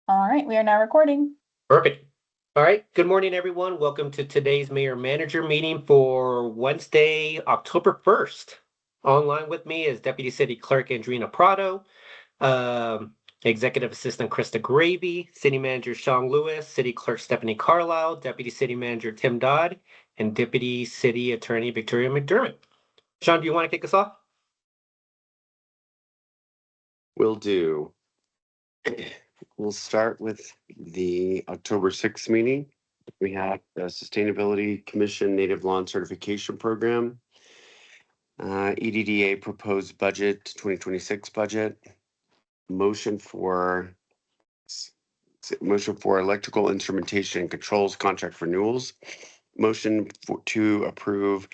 All right, we are now recording. Perfect. All right. Good morning, everyone. Welcome to today's mayor manager meeting for Wednesday, October 1st. Online with me is Deputy City Clerk Andrina Prado, Executive Assistant Krista Gravy, City Manager Sean Lewis, City Clerk Stephanie Carlisle, Deputy City Manager Tim Dodd, and Deputy City Attorney Victoria McDermott. Sean, do you want to kick us off? Will do. We'll start with the October 6th meeting. We have the Sustainability Commission Native Lawn Certification Program, EDDA proposed budget, 2026 budget, motion for electrical instrumentation and controls contract renewals, motion to approve,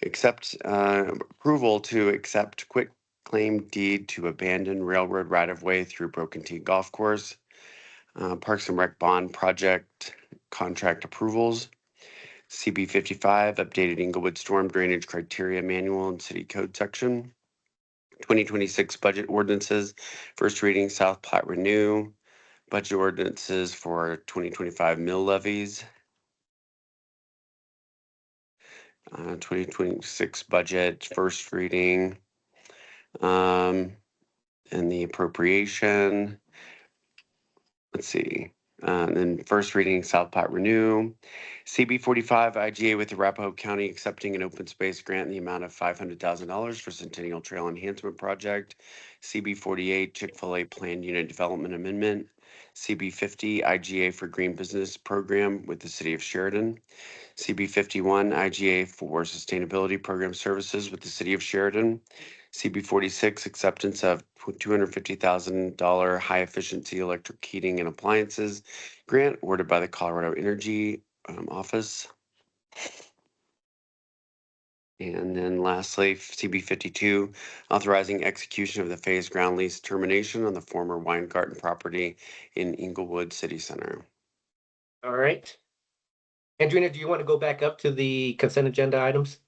approval to accept quick claim deed to abandon railroad right-of-way through Broken T Golf Course, Parks and Rec bond project contract approvals, CB 55 updated Inglewood storm drainage criteria manual and city code section, 2026 budget ordinances, first reading South Platte renew, budget ordinances for 2025 mill levies, 2026 budget first reading, and the appropriation. Let's see. Then first reading South Platte renew, CB 45 IGA with Arapahoe County accepting an open space grant in the amount of $500,000 for Centennial Trail Enhancement Project, CB 48 Chick-fil-A Planned Unit Development Amendment, CB 50 IGA for Green Business Program with the City of Sheridan, CB 51 IGA for Sustainability Program Services with the City of Sheridan, CB 46 acceptance of $250,000 high efficiency electric heating and appliances grant awarded by the Colorado Energy Office. And then lastly, CB 52, authorizing execution of the phased ground lease termination on the former Weingarten property in Inglewood City Center. All right. Andrina, do you want to go back up to the consent agenda items?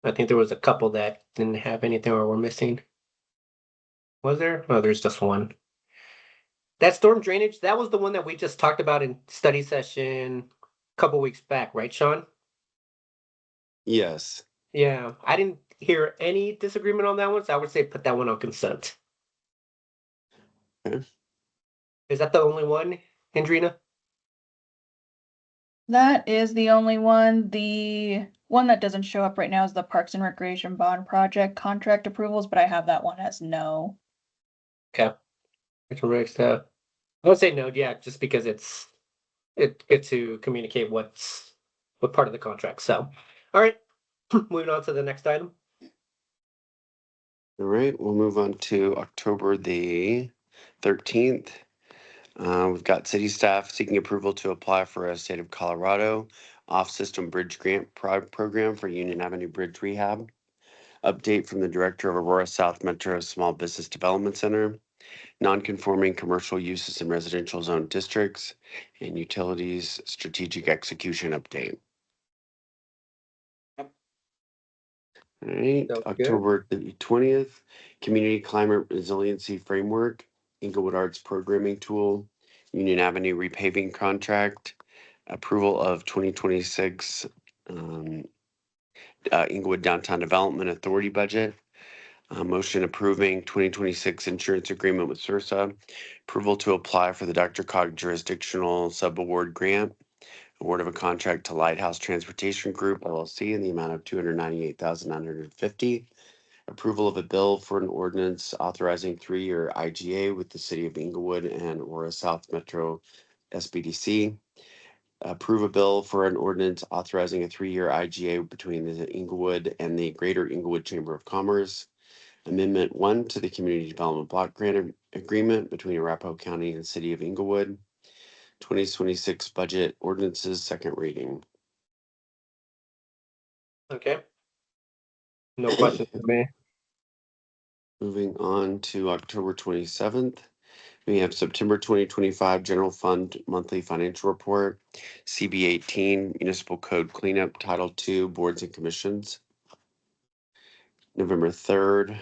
I think there was a couple that didn't have anything or were missing. Was there? Oh, there's just one. That storm drainage, that was the one that we just talked about in study session a couple weeks back, right, Sean? Yes. Yeah, I didn't hear any disagreement on that one, so I would say put that one on consent. Okay. Is that the only one, Andrina? That is the only one. The one that doesn't show up right now is the Parks and Recreation Bond Project contract approvals, but I have that one as no. Okay. I would say no, yeah, just because it's good to communicate what part of the contract. So, all right, moving on to the next item. All right, we'll move on to October the 13th. We've got city staff seeking approval to apply for a state of Colorado off-system bridge grant program for Union Avenue Bridge rehab. Update from the director of Aurora South Metro Small Business Development Center, non-conforming commercial uses in residential zone districts, and utilities strategic execution update. All right, Sounds good. October the 20th, Community Climate Resiliency Framework, Inglewood Arts Programming Tool, Union Avenue repaving contract, approval of 2026 Inglewood Downtown Development Authority budget, motion approving 2026 insurance agreement with CIRSA, approval to apply for the DRCOG jurisdictional subaward grant, award of a contract to Lighthouse Transportation Group LLC in the amount of $298,950. Approval of a bill for an ordinance authorizing 3-year IGA with the City of Inglewood and Aurora South Metro SBDC. Approve a bill for an ordinance authorizing a 3-year IGA between the Inglewood and the Greater Inglewood Chamber of Commerce. Amendment 1 to the Community Development Block Grant Agreement between Arapahoe County and the City of Inglewood. 2026 budget ordinances, second reading. Okay. No questions for me. Moving on to October 27th, we have September 2025 General Fund Monthly Financial Report, CB 18 Municipal Code Cleanup, Title II Boards and Commissions. November 3rd,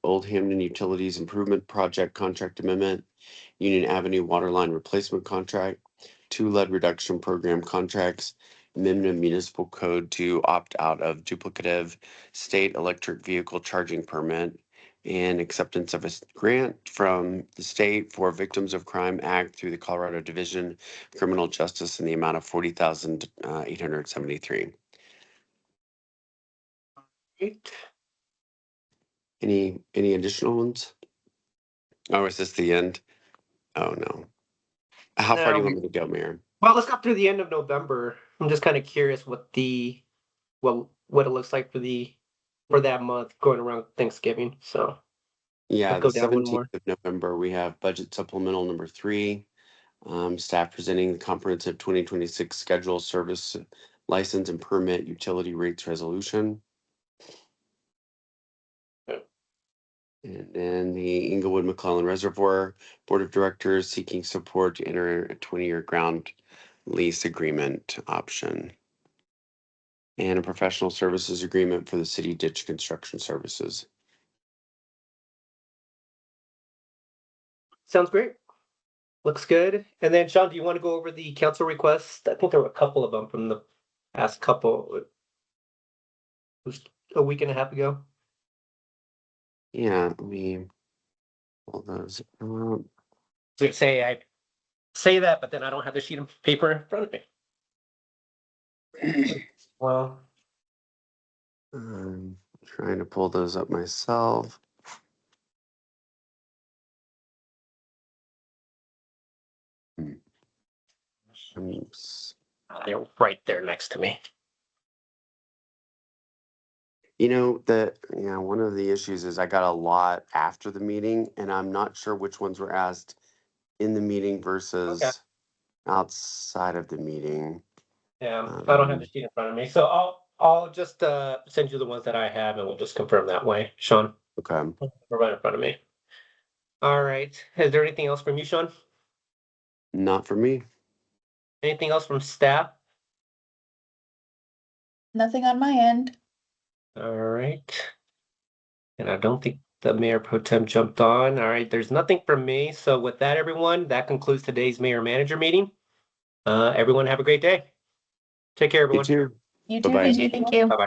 Old Hamden Utilities Improvement Project Contract Amendment, Union Avenue Waterline Replacement Contract, 2 lead reduction program contracts, amendment of municipal code to opt out of duplicative state electric vehicle charging permit, and acceptance of a grant from the state for Victims of Crime Act through the Colorado Division of Criminal Justice in the amount of $40,873. Great. Any additional ones? Oh, is this the end? Oh, no. How far do you want me to go, Mayor? Well, let's go through the end of November. I'm just kind of curious what it looks like for that month going around Thanksgiving. So Yeah, let's go the down one 17th more. of November, we have budget supplemental number 3. Staff presenting the comprehensive 2026 schedule service license and permit utility rates resolution. And then the Inglewood McClellan Reservoir Board of Directors seeking support to enter a 20-year ground lease agreement option. And a professional services agreement for the city ditch construction services. Sounds great. Looks good. And then Sean, do you want to go over the council requests? I think there were a couple of them from the past couple. It was a week and a half ago. Yeah, let me pull those up. So I say that, but then I don't have the sheet of paper in front of me. Well, I'm trying to pull those up myself. they're right there next to me. You know, one of the issues is I got a lot after the meeting, and I'm not sure which ones were asked in the meeting versus outside of the meeting. Yeah, I don't have the sheet in front of me, so I'll just send you the ones that I have, and we'll just confirm that way, Sean. Okay. They're right in front of me. All right. Is there anything else from you, Sean? Not for me. Anything else from staff? Nothing on my end. All right. And I don't think the mayor pro tem jumped on. All right, there's nothing from me. So with that, everyone, that concludes today's mayor manager meeting. Everyone have a great day. Take care, You everyone. too. You too. Bye-bye. Thank you. Bye-bye.